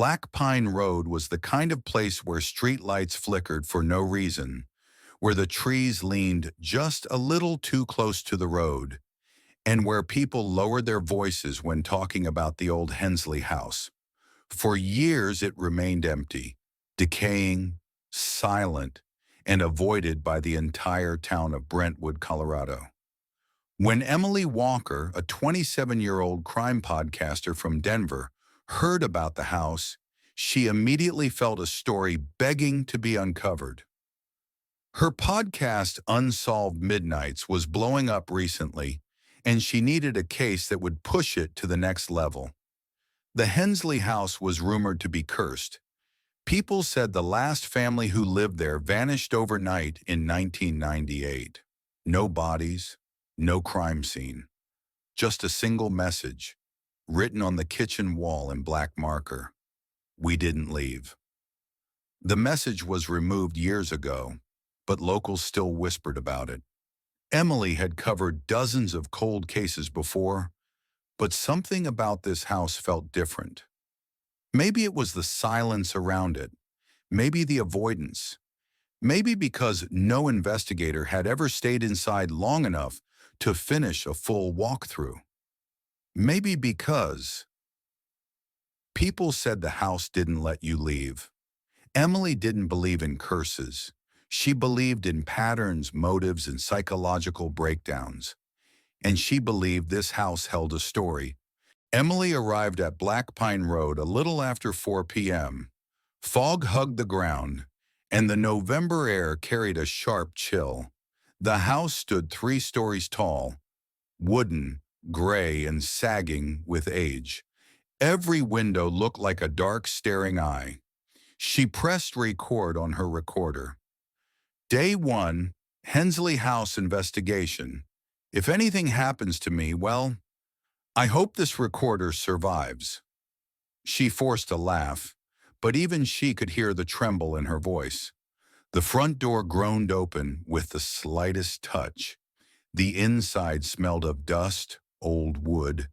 Black Pine Road was the kind of place where streetlights flickered for no reason, where the trees leaned just a little too close to the road, and where people lowered their voices when talking about the old Hensley House. For years it remained empty, decaying, silent, and avoided by the entire town of Brentwood, Colorado. When Emily Walker, a 27-year-old crime podcaster from Denver, heard about the house, she immediately felt a story begging to be uncovered. Her podcast, Unsolved Midnights, was blowing up recently, and she needed a case that would push it to the next level. The Hensley House was rumored to be cursed. People said the last family who lived there vanished overnight in 1998. No bodies, no crime scene. Just a single message, written on the kitchen wall in black marker. We didn't leave. The message was removed years ago, but locals still whispered about it. Emily had covered dozens of cold cases before, but something about this house felt different. Maybe it was the silence around it, maybe the avoidance, maybe because no investigator had ever stayed inside long enough to finish a full walkthrough. Maybe because people said the house didn't let you leave. Emily didn't believe in curses. She believed in patterns, motives, and psychological breakdowns. And she believed this house held a story. Emily arrived at Black Pine Road a little after 4 p.m. Fog hugged the ground, and the November air carried a sharp chill. The house stood 3 stories tall, wooden, gray, and sagging with age. Every window looked like a dark, staring eye. She pressed record on her recorder. Day 1, Hensley House investigation. If anything happens to me, well, I hope this recorder survives. She forced a laugh, but even she could hear the tremble in her voice. The front door groaned open with the slightest touch. The inside smelled of dust, old wood,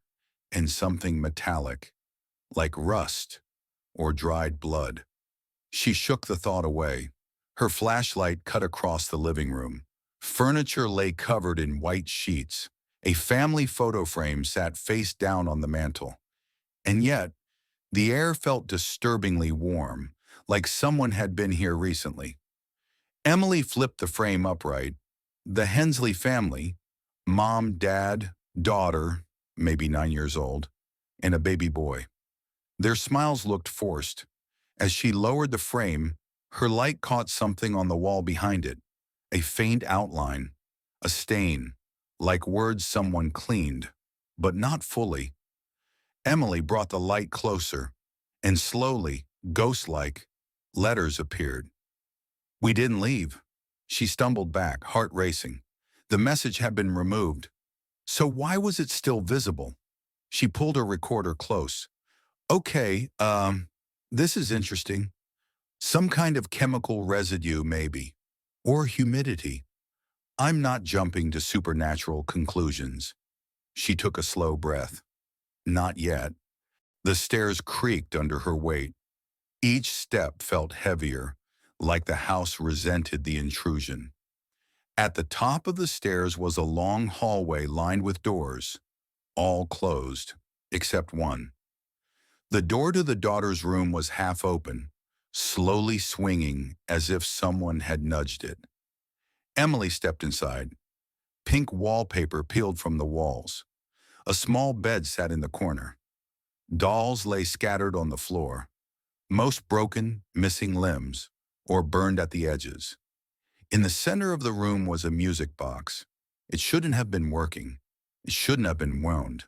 and something metallic, like rust or dried blood. She shook the thought away. Her flashlight cut across the living room. Furniture lay covered in white sheets. A family photo frame sat face down on the mantel. And yet, the air felt disturbingly warm, like someone had been here recently. Emily flipped the frame upright. The Hensley family, mom, dad, daughter, maybe 9 years old, and a baby boy. Their smiles looked forced. As she lowered the frame, her light caught something on the wall behind it, a faint outline, a stain, like words someone cleaned, but not fully. Emily brought the light closer, and slowly, ghost-like, letters appeared. We didn't leave. She stumbled back, heart racing. The message had been removed. So why was it still visible? She pulled her recorder close. Okay, this is interesting. Some kind of chemical residue, maybe. Or humidity. I'm not jumping to supernatural conclusions. She took a slow breath. Not yet. The stairs creaked under her weight. Each step felt heavier, like the house resented the intrusion. At the top of the stairs was a long hallway lined with doors, all closed, except one. The door to the daughter's room was half open, slowly swinging as if someone had nudged it. Emily stepped inside. Pink wallpaper peeled from the walls. A small bed sat in the corner. Dolls lay scattered on the floor, most broken, missing limbs, or burned at the edges. In the center of the room was a music box. It shouldn't have been working. It shouldn't have been wound.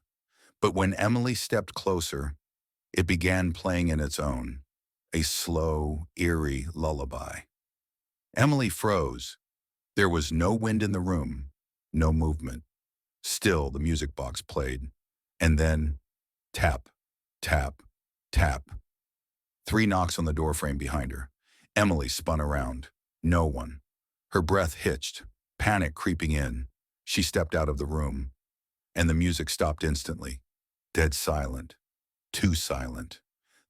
But when Emily stepped closer, it began playing in its own, a slow, eerie lullaby. Emily froze. There was no wind in the room, no movement. Still, the music box played. And then, tap, tap, tap. 3 knocks on the doorframe behind her. Emily spun around. No one. Her breath hitched, panic creeping in. She stepped out of the room, and the music stopped instantly. Dead silent. Too silent.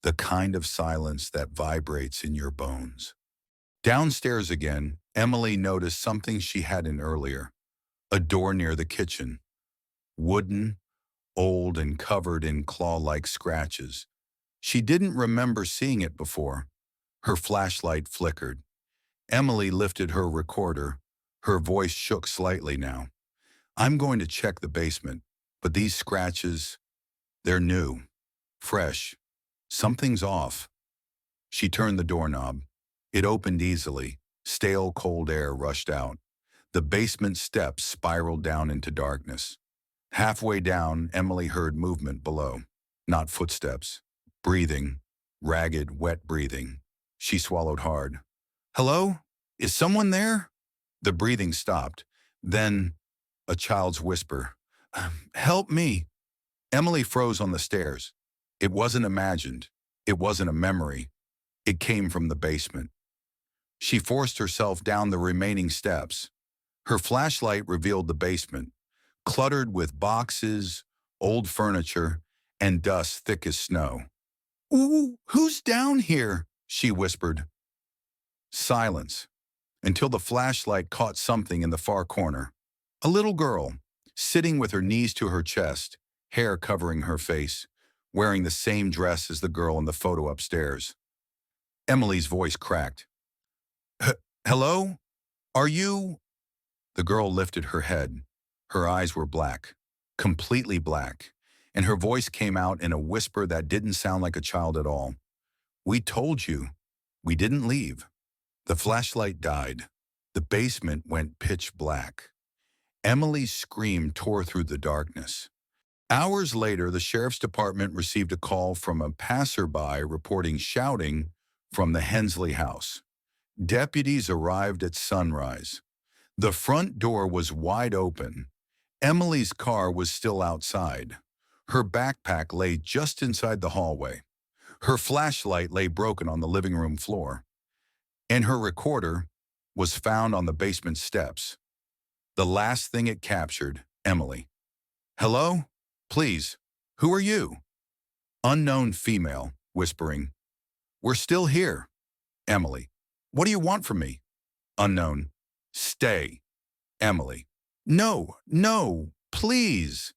the kind of silence that vibrates in your bones. Downstairs again, Emily noticed something she hadn't earlier. A door near the kitchen. Wooden, old and covered in claw-like scratches. She didn't remember seeing it before. Her flashlight flickered. Emily lifted her recorder. Her voice shook slightly now. I'm going to check the basement, but these scratches, they're new, fresh. Something's off. She turned the doorknob. It opened easily. Stale cold air rushed out. The basement steps spiraled down into darkness. Halfway down, Emily heard movement below. Not footsteps. Breathing. Ragged, wet breathing. She swallowed hard. Hello? Is someone there? The breathing stopped. Then, a child's whisper. Help me. Emily froze on the stairs. It wasn't imagined. It wasn't a memory. It came from the basement. She forced herself down the remaining steps. Her flashlight revealed the basement, cluttered with boxes, old furniture, and dust thick as snow. Ooh, who's down here? She whispered. Silence, until the flashlight caught something in the far corner. A little girl, sitting with her knees to her chest, hair covering her face, wearing the same dress as the girl in the photo upstairs. Emily's voice cracked. Hello? Are you? The girl lifted her head. Her eyes were black, completely black, and her voice came out in a whisper that didn't sound like a child at all. We told you. We didn't leave. The flashlight died. The basement went pitch black. Emily's scream tore through the darkness. Hours later, the sheriff's department received a call from a passerby reporting shouting from the Hensley House. Deputies arrived at sunrise. The front door was wide open. Emily's car was still outside. Her backpack lay just inside the hallway. Her flashlight lay broken on the living room floor. And her recorder was found on the basement steps. The last thing it captured, Emily. Hello? Please, who are you? Unknown female, whispering. We're still here. Emily. What do you want from me? Unknown. Stay. Emily. No, no, please.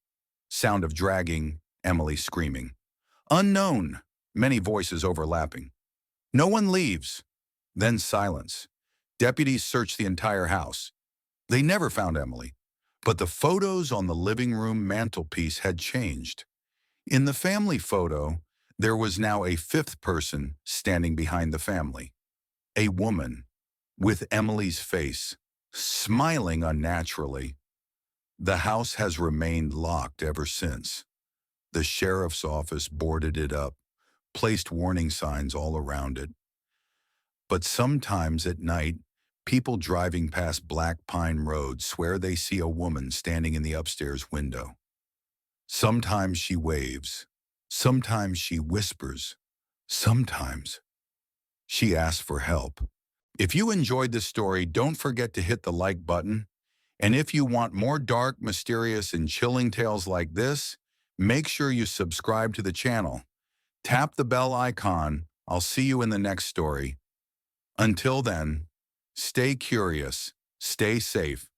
Sound of dragging, Emily screaming. Unknown. Many voices overlapping. No one leaves. Then silence. Deputies searched the entire house. They never found Emily, but the photos on the living room mantelpiece had changed. In the family photo, there was now a fifth person standing behind the family. A woman, with Emily's face, smiling unnaturally. The house has remained locked ever since. The sheriff's office boarded it up, placed warning signs all around it. But sometimes at night, people driving past Black Pine Road swear they see a woman standing in the upstairs window. Sometimes she waves. Sometimes she whispers. Sometimes she asks for help. If you enjoyed this story, don't forget to hit the like button. And if you want more dark, mysterious, and chilling tales like this, make sure you subscribe to the channel. Tap the bell icon. I'll see you in the next story. Until then, stay curious, stay safe,